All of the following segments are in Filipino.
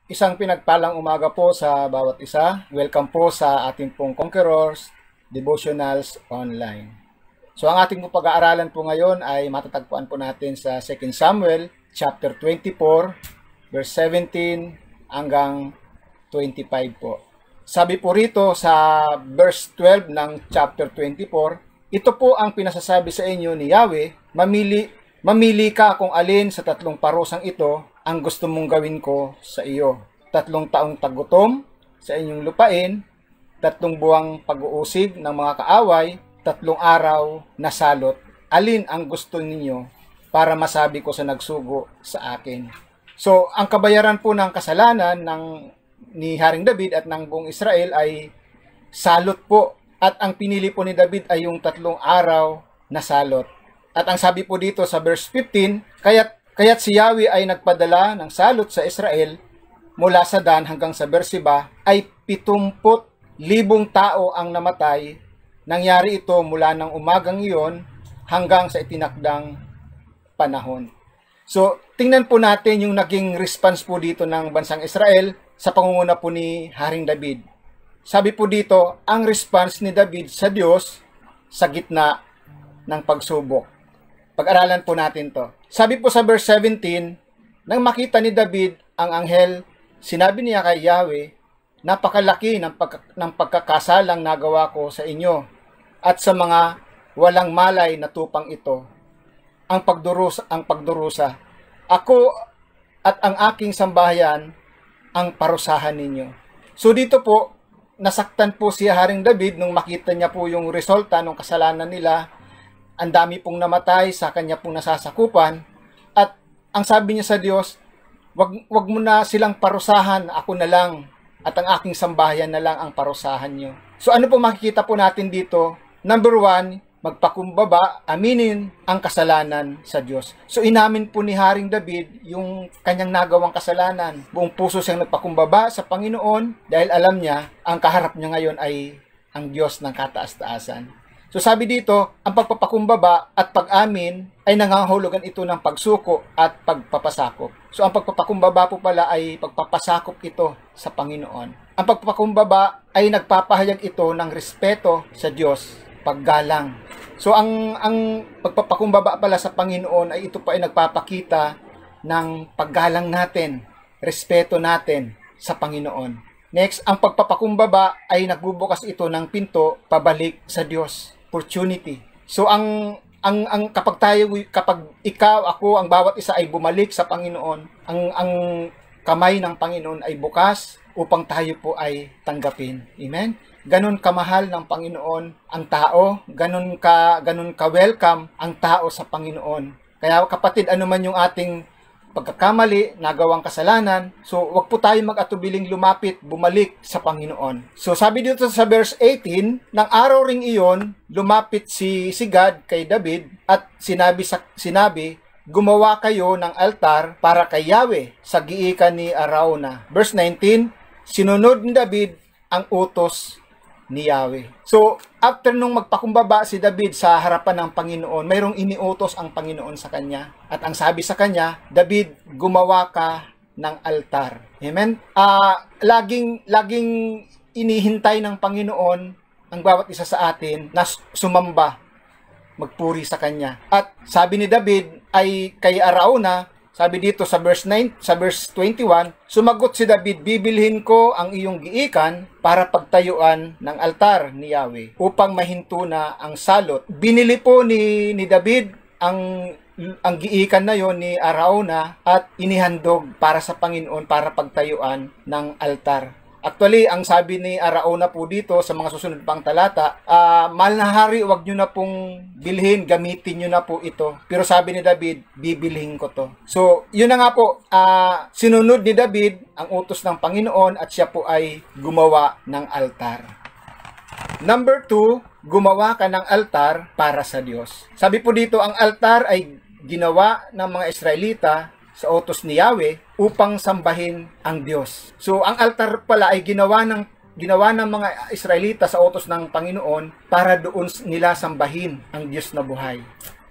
Isang pinagpalang umaga po sa bawat isa. Welcome po sa ating pong Conquerors Devotionals Online. So ang ating pag-aaralan po ngayon ay matatagpuan po natin sa 2 Samuel chapter 24 verse 17 hanggang 25 po. Sabi po rito sa verse 12 ng chapter 24, ito po ang pinasasabi sa inyo ni Yahweh, mamili ka kung alin sa tatlong parusang ito ang gusto mong gawin ko sa iyo. 3 taong tagutom sa inyong lupain, 3 buwang pag-uusig ng mga kaaway, 3 araw na salot. Alin ang gusto ninyo para masabi ko sa nagsugo sa akin? So, ang kabayaran po ng kasalanan ni Haring David at ng buong Israel ay salot po. At ang pinili po ni David ay yung 3 araw na salot. At ang sabi po dito sa verse 15, kaya't si Yahweh ay nagpadala ng salot sa Israel mula sa Dan hanggang sa Beersheba, ay 70,000 tao ang namatay. Nangyari ito mula ng umagang iyon hanggang sa itinakdang panahon. So, tingnan po natin yung naging response po dito ng bansang Israel sa pangunguna po ni Haring David. Sabi po dito, ang response ni David sa Diyos sa gitna ng pagsubok. Pag-aralan po natin to. Sabi po sa verse 17, nang makita ni David ang anghel, sinabi niya kay Yahweh, napakalaki ng pagkakasalang nagawa ko sa inyo at sa mga walang malay na tupang ito. Ang pagdurusa. Ako at ang aking sambahayan ang parusahan ninyo. So dito po, nasaktan po si Haring David nung makita niya po yung resulta ng kasalanan nila. Ang dami pong namatay sa kanya pong nasasakupan. At ang sabi niya sa Diyos, wag mo na silang parusahan, ako na lang. At ang aking sambahayan na lang ang parusahan niyo. So ano po makikita po natin dito? Number 1, magpakumbaba, aminin ang kasalanan sa Diyos. So inamin po ni Haring David yung kanyang nagawang kasalanan. Buong puso siyang nagpakumbaba sa Panginoon dahil alam niya, ang kaharap niya ngayon ay ang Diyos ng kataas-taasan. So sabi dito, ang pagpapakumbaba at pag-amin ay nangangahulugan ito ng pagsuko at pagpapasakop. So ang pagpapakumbaba po pala ay pagpapasakop ito sa Panginoon. Ang pagpapakumbaba ay nagpapahayag ito ng respeto sa Diyos, paggalang. So ang pagpapakumbaba pala sa Panginoon ay ito pa ay nagpapakita ng paggalang natin, respeto natin sa Panginoon. Next, ang pagpapakumbaba ay nagbubukas ito ng pinto pabalik sa Diyos. Opportunity. So kapag ikaw, ako, ang bawat isa ay bumalik sa Panginoon, ang kamay ng Panginoon ay bukas upang tayo po ay tanggapin. Amen. Ganon kamahal ng Panginoon ang tao, ganon ka welcome ang tao sa Panginoon. Kaya kapatid, ano man yung ating pagkakamali, nagawang kasalanan, so wag po tayo mag-atubiling lumapit, bumalik sa Panginoon. So sabi dito sa verse 18, ng araw ring iyon, lumapit si Gad kay David at sinabi, gumawa kayo ng altar para kay Yahweh sa giikan ni Arauna. Verse 19, sinunod ni David ang utos ni Yahweh. So, after nung magpakumbaba si David sa harapan ng Panginoon, mayroong iniutos ang Panginoon sa kanya. At ang sabi sa kanya, David, gumawa ka ng altar. Amen? Laging inihintay ng Panginoon ang bawat isa sa atin na sumamba, magpuri sa kanya. At sabi ni David ay kay Arauna, sabi dito sa verse 21, sumagot si David, bibilhin ko ang iyong giikan para pagtayuan ng altar ni Yahweh upang mahinto na ang salot. Binili po ni David ang giikan na yon ni Arauna at inihandog para sa Panginoon para pagtayuan ng altar. Actually, ang sabi ni Arauna po dito sa mga susunod pang talata, mahal na hari, wag nyo na pong bilhin, gamitin nyo na po ito. Pero sabi ni David, bibilhin ko to. So, yun na nga po, sinunod ni David ang utos ng Panginoon at siya po ay gumawa ng altar. Number 2, gumawa ka ng altar para sa Diyos. Sabi po dito, ang altar ay ginawa ng mga Israelita sa utos ni Yahweh upang sambahin ang Diyos. So, ang altar pala ay ginawa ng mga Israelita sa utos ng Panginoon para doon nila sambahin ang Diyos na buhay.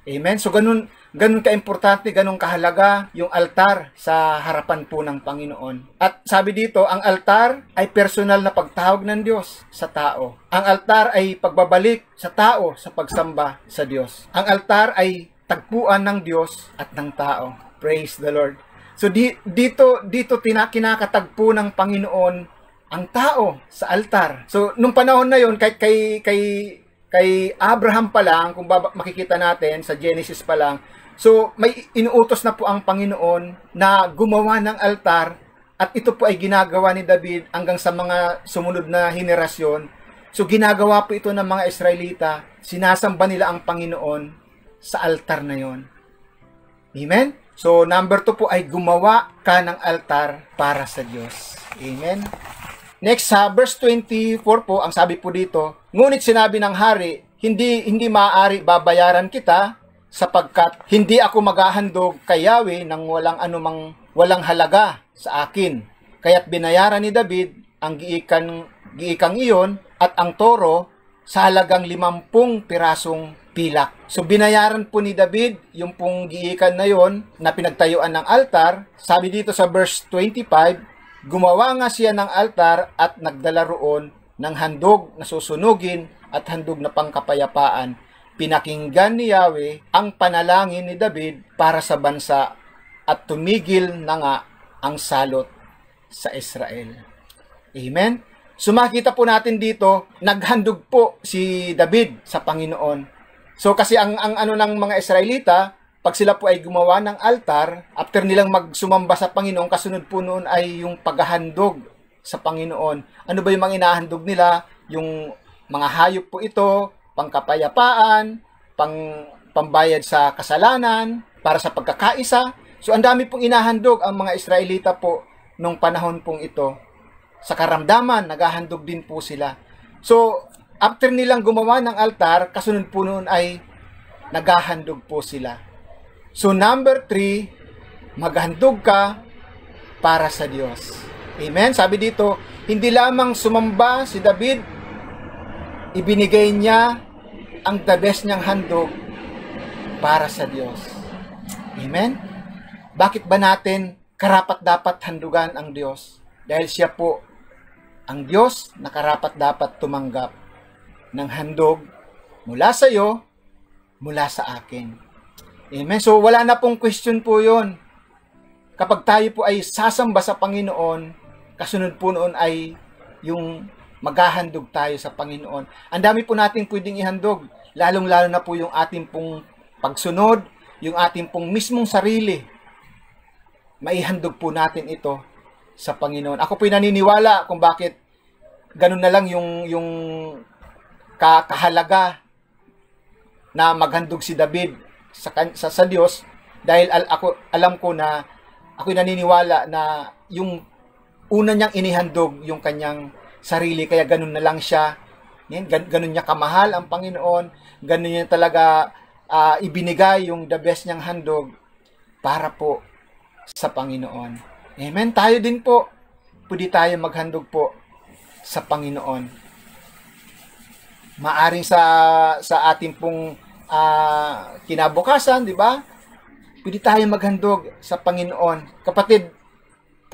Amen? So ganun ka-importante, ganun kahalaga yung altar sa harapan po ng Panginoon. At sabi dito, ang altar ay personal na pagtawag ng Diyos sa tao. Ang altar ay pagbabalik sa tao sa pagsamba sa Diyos. Ang altar ay tagpuan ng Diyos at ng tao. Praise the Lord. So dito kinakatagpo ng Panginoon ang tao sa altar. So nung panahon na yon, kay Abraham pa lang, kung makikita natin sa Genesis pa lang, so may inuutos na po ang Panginoon na gumawa ng altar, at ito po ay ginagawa ni David hanggang sa mga sumunod na henerasyon. So ginagawa po ito ng mga Israelita, sinasamba nila ang Panginoon sa altar na yon. Amen? So number 2 po ay gumawa ka ng altar para sa Diyos. Amen? Next, sa verse 24 po, ang sabi po dito, ngunit sinabi ng hari, hindi maaari babayaran kita, sapagkat hindi ako maghahandog kay Yahweh ng walang halaga sa akin. Kaya't binayaran ni David ang giikang iyon at ang toro sa halagang 50 pirasong pilak. So binayaran po ni David yung pong giikan na yon na pinagtayuan ng altar. Sabi dito sa verse 25, gumawa nga siya ng altar at nagdala roon ng handog na susunugin at handog na pangkapayapaan. Pinakinggan ni Yahweh ang panalangin ni David para sa bansa at tumigil na nga ang salot sa Israel. Amen? So makita po natin dito, naghandog po si David sa Panginoon. So kasi ang ano ng mga Israelita, pag sila po ay gumawa ng altar, after nilang magsumamba sa Panginoon, kasunod po noon ay yung paghahandog sa Panginoon. Ano ba yung mga inahandog nila? Yung mga hayop po ito, pangkapayapaan, pambayad sa kasalanan, para sa pagkakaisa. So ang dami pong inahandog ang mga Israelita po nung panahon pong ito. Sa karamdaman, naghahandog din po sila. So after nilang gumawa ng altar, kasunod po noon ay naghahandog po sila. So number 3, maghandog ka para sa Diyos. Amen? Sabi dito, hindi lamang sumamba si David, ibinigay niya ang the best niyang handog para sa Diyos. Amen? Bakit ba natin karapat-dapat handugan ang Diyos? Dahil siya po ang Diyos na karapat-dapat tumanggap ng handog mula sa iyo, mula sa akin. Amen. So wala na pong question po yun. Kapag tayo po ay sasamba sa Panginoon, kasunod po noon ay yung maghahandog tayo sa Panginoon. Ang dami po natin pwedeng ihandog, lalong-lalo na po yung ating pong pagsunod, yung ating pong mismong sarili. Maihandog po natin ito sa Panginoon. Ako po'y naniniwala kung bakit ganun na lang yung kahalaga na maghandog si David sa Diyos, dahil alam ko na ako'y naniniwala na yung una niyang inihandog yung kanyang sarili, kaya ganun na lang siya. Ganun niya kamahal ang Panginoon, ganun niya talaga ibinigay yung the best niyang handog para po sa Panginoon. Amen. Tayo din po, pwede tayo maghandog po sa Panginoon. Maaring sa ating pong kinabukasan, di ba? Pwede tayong maghandog sa Panginoon. Kapatid,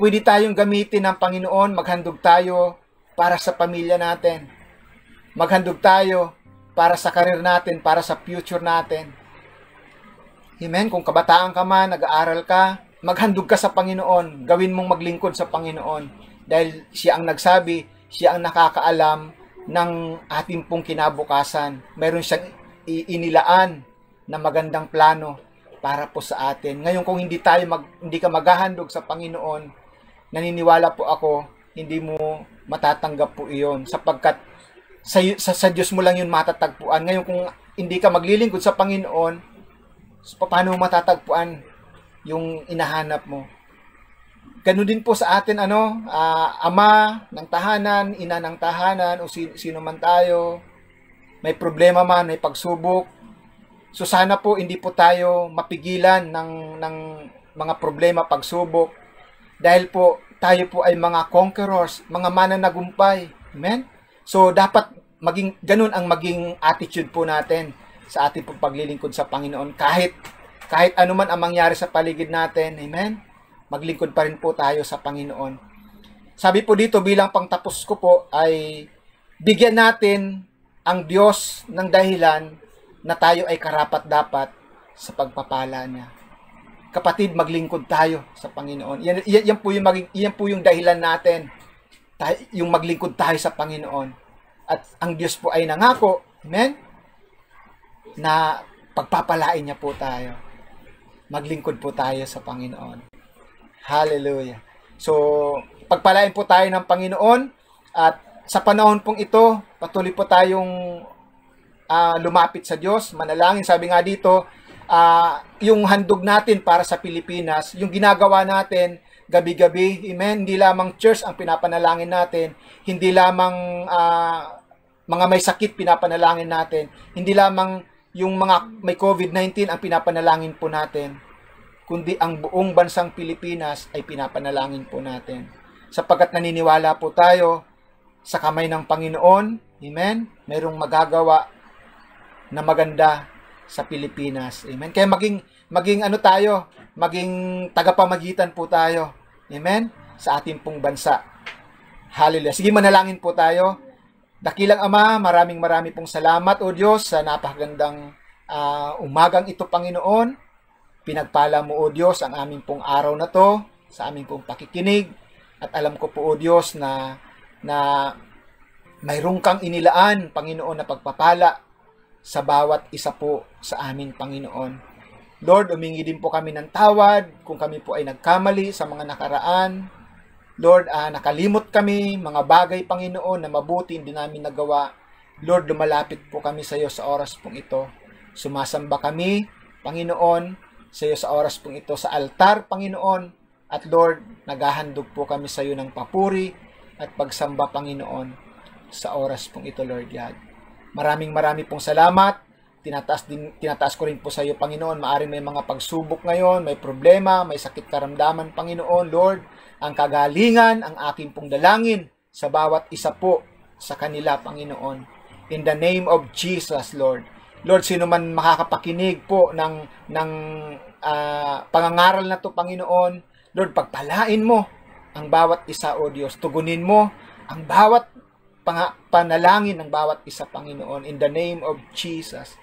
pwede tayong gamitin ng Panginoon, maghandog tayo para sa pamilya natin. Maghandog tayo para sa karir natin, para sa future natin. Amen? Kung kabataan ka man, nag-aaral ka, maghandog ka sa Panginoon. Gawin mong maglingkod sa Panginoon. Dahil siya ang nagsabi, siya ang nakakaalam ng ating pong kinabukasan. Mayroon siyang inilaan na magandang plano para po sa atin. Ngayon, kung hindi ka maghahandog sa Panginoon, naniniwala po ako, hindi mo matatanggap po iyon, sapagkat sa Diyos mo lang yun matatagpuan. Ngayon, kung hindi ka maglilingkod sa Panginoon, paano mo matatagpuan yung inahanap mo? Ganun din po sa atin, ama ng tahanan, ina ng tahanan, o sino man tayo, may problema man, may pagsubok. So sana po hindi po tayo mapigilan ng mga problema, pagsubok. Dahil po tayo po ay mga conquerors, mga mananagumpay. Amen? So dapat ganun ang maging attitude po natin sa ating pong paglilingkod sa Panginoon. Kahit anuman ang mangyari sa paligid natin, amen, maglingkod pa rin po tayo sa Panginoon. Sabi po dito, bilang pangtapos ko po, ay bigyan natin ang Diyos ng dahilan na tayo ay karapat-dapat sa pagpapala niya. Kapatid, maglingkod tayo sa Panginoon. Yan po yung dahilan natin. Yung maglingkod tayo sa Panginoon. At ang Diyos po ay nangako, amen, na pagpapalain niya po tayo. Maglingkod po tayo sa Panginoon. Hallelujah. So, pagpalain po tayo ng Panginoon at sa panahon pong ito, patuloy po tayong lumapit sa Diyos, manalangin. Sabi nga dito, yung handog natin para sa Pilipinas, yung ginagawa natin gabi-gabi, amen, hindi lamang church ang pinapanalangin natin, hindi lamang mga may sakit pinapanalangin natin, hindi lamang yung mga may COVID-19 ang pinapanalangin po natin, kundi ang buong bansang Pilipinas ay pinapanalangin po natin. Sapagkat naniniwala po tayo sa kamay ng Panginoon, amen, mayroong magagawa na maganda sa Pilipinas. Amen. Kaya maging ano tayo, maging tagapamagitan po tayo. Amen. Sa ating pong bansa. Hallelujah. Sige, manalangin po tayo. Dakilang Ama, maraming pong salamat, O Diyos, sa napakagandang umagang ito, Panginoon. Pinagpala mo, O Diyos, ang aming pong araw na to, sa aming pong pakikinig. At alam ko po, O Diyos, na mayroong kang inilaan, Panginoon, na pagpapala sa bawat isa po sa amin, Panginoon. Lord, humingi din po kami ng tawad kung kami po ay nagkamali sa mga nakaraan. Lord, nakalimot kami, mga bagay, Panginoon, na mabuti hindi namin nagawa. Lord, lumalapit po kami sa iyo sa oras pong ito. Sumasamba kami, Panginoon, sa iyo sa oras pong ito, sa altar, Panginoon. At Lord, naghahandog po kami sa iyo ng papuri at pagsamba, Panginoon, sa oras pong ito, Lord God. Maraming pong salamat. Tinataas ko rin po sa iyo, Panginoon. Maaring may mga pagsubok ngayon, may problema, may sakit karamdaman, Panginoon. Lord, ang kagalingan, ang aking pong dalangin sa bawat isa po sa kanila, Panginoon. In the name of Jesus, Lord. Lord, sino man makakapakinig po ng pangangaral na to, Panginoon, Lord, pagpalain mo ang bawat isa, O Diyos. Tugunin mo ang bawat panalangin ng bawat isa, Panginoon, in the name of Jesus.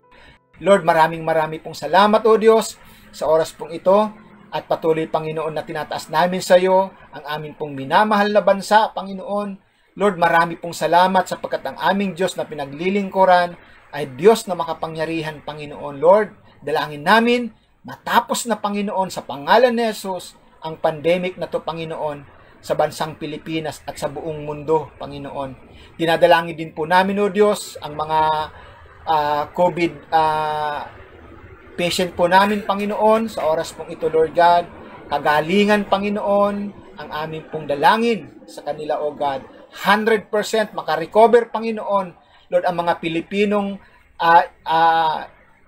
Lord, maraming pong salamat, O Diyos, sa oras pong ito, at patuloy, Panginoon, na tinataas namin sa iyo ang aming pong minamahal na bansa, Panginoon. Lord, marami pong salamat sapagkat ang aming Diyos na pinaglilingkuran ay Diyos na makapangyarihan, Panginoon. Lord, dalangin namin, matapos na, Panginoon, sa pangalan ni Jesus, ang pandemic na to, Panginoon, sa bansang Pilipinas at sa buong mundo, Panginoon. Dinadalangin din po namin, O Diyos, ang mga COVID patient po namin, Panginoon, sa oras pong ito, Lord God. Kagalingan, Panginoon, ang aming pong dalangin sa kanila, O God. 100% makarecover, Panginoon. Lord, ang mga Pilipinong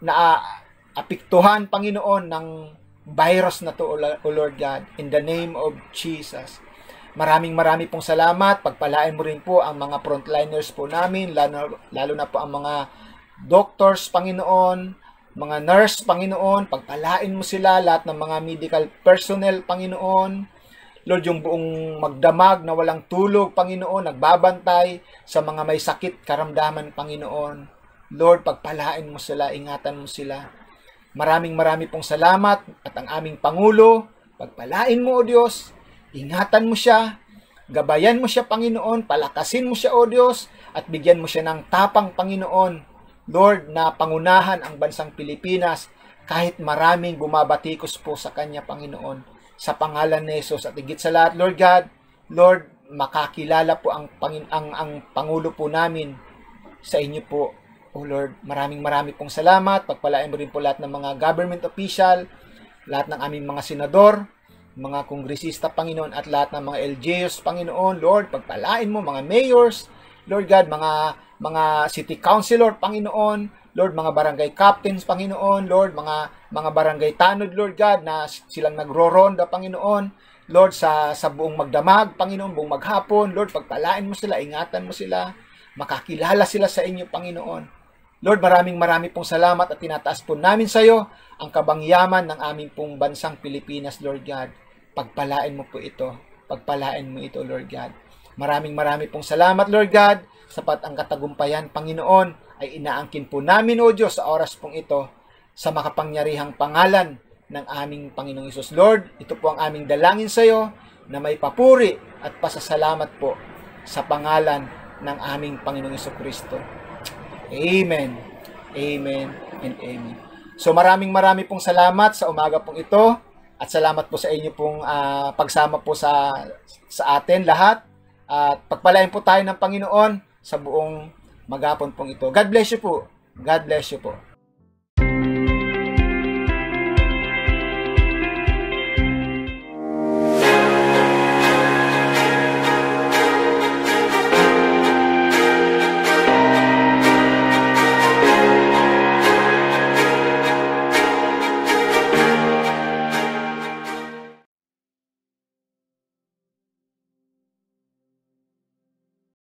naapektuhan, Panginoon, ng virus na to, O Lord God, in the name of Jesus. Maraming pong salamat. Pagpalain mo rin po ang mga frontliners po namin, lalo na po ang mga doctors, Panginoon, mga nurse, Panginoon. Pagpalain mo sila, lahat ng mga medical personnel, Panginoon. Lord, yung buong magdamag na walang tulog, Panginoon, nagbabantay sa mga may sakit, karamdaman, Panginoon. Lord, pagpalain mo sila, ingatan mo sila. Maraming pong salamat. At ang aming Pangulo, pagpalain mo, O Diyos, ingatan mo siya, gabayan mo siya, Panginoon, palakasin mo siya, O Diyos, at bigyan mo siya ng tapang, Panginoon, Lord, na pangunahan ang bansang Pilipinas kahit maraming bumabatikos po sa Kanya, Panginoon, sa pangalan ni Jesus. At higit sa lahat, Lord God, Lord, makakilala po ang Pangulo po namin sa inyo po, O Lord. Maraming pong salamat. Pagpalain mo rin po lahat ng mga government official, lahat ng aming mga senador, mga kongresista, Panginoon, at lahat ng mga LGUs, Panginoon. Lord, pagpalain mo mga mayors, Lord God, mga city councilor, Panginoon, Lord, mga barangay captains, Panginoon, Lord, mga barangay tanod, Lord God, na silang nagro-ronda, Panginoon, Lord, sa buong magdamag, Panginoon, buong maghapon, Lord, pagpalain mo sila, ingatan mo sila, makakilala sila sa inyo, Panginoon. Lord, maraming pong salamat at tinataas po namin sa iyo ang kabangyaman ng aming pong bansang Pilipinas, Lord God. Pagpalain mo po ito. Pagpalain mo ito, Lord God. Maraming pong salamat, Lord God, sapat ang katagumpayan, Panginoon, ay inaangkin po namin, O Diyos, sa oras pong ito, sa makapangyarihang pangalan ng aming Panginoong Hesus. Lord, ito po ang aming dalangin sa iyo, na may papuri at pasasalamat po sa pangalan ng aming Panginoong Jesucristo. Amen. Amen and amen. So maraming pong salamat sa umaga pong ito at salamat po sa inyo pong pagsama po sa atin lahat at pagpalain po tayo ng Panginoon sa buong maghapon pong ito. God bless you po. God bless you po.